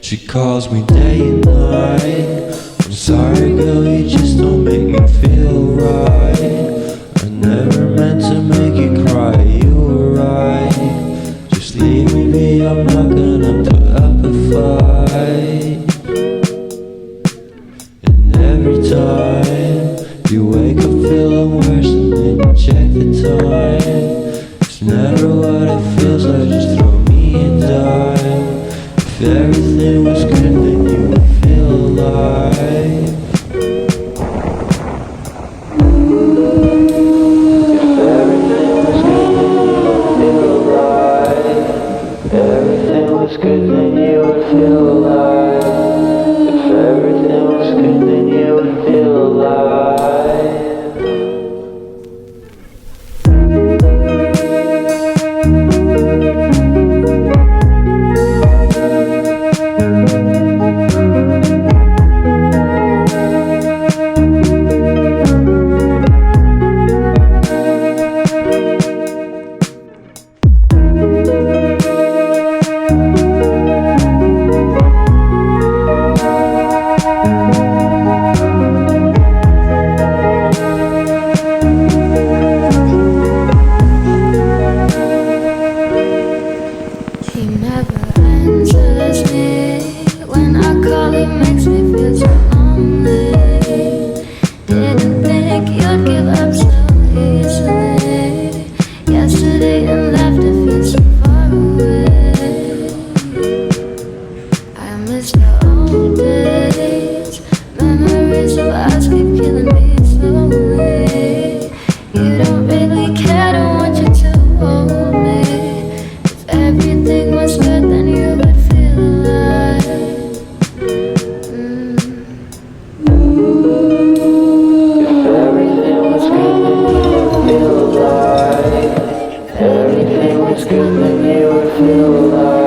She calls me day and night. I'm sorry girl, you just don't make me feel right. I never meant to make you cry, you were right. Just leave me be, I'm not gonna put up a fight. And every time you wake up feeling worse and then you check the time. It's never what it feels like, just throw me a dime. If everything was good then you would feel alive. If everything was good then you would feel alive. If everything was good then you would feel alive. If everything was good then you would feel alive. He never answers me. When I call, he makes me feel so lonely. Didn't think you'd give up so easily. Yesterday and left, it feels so far away. I miss the old days. Memories of us keep killing me slowly. You don't really care, don't want you to hold me. Everything was good, then you would feel alive. If everything was good then you would feel alive. If everything was good then you would feel alive.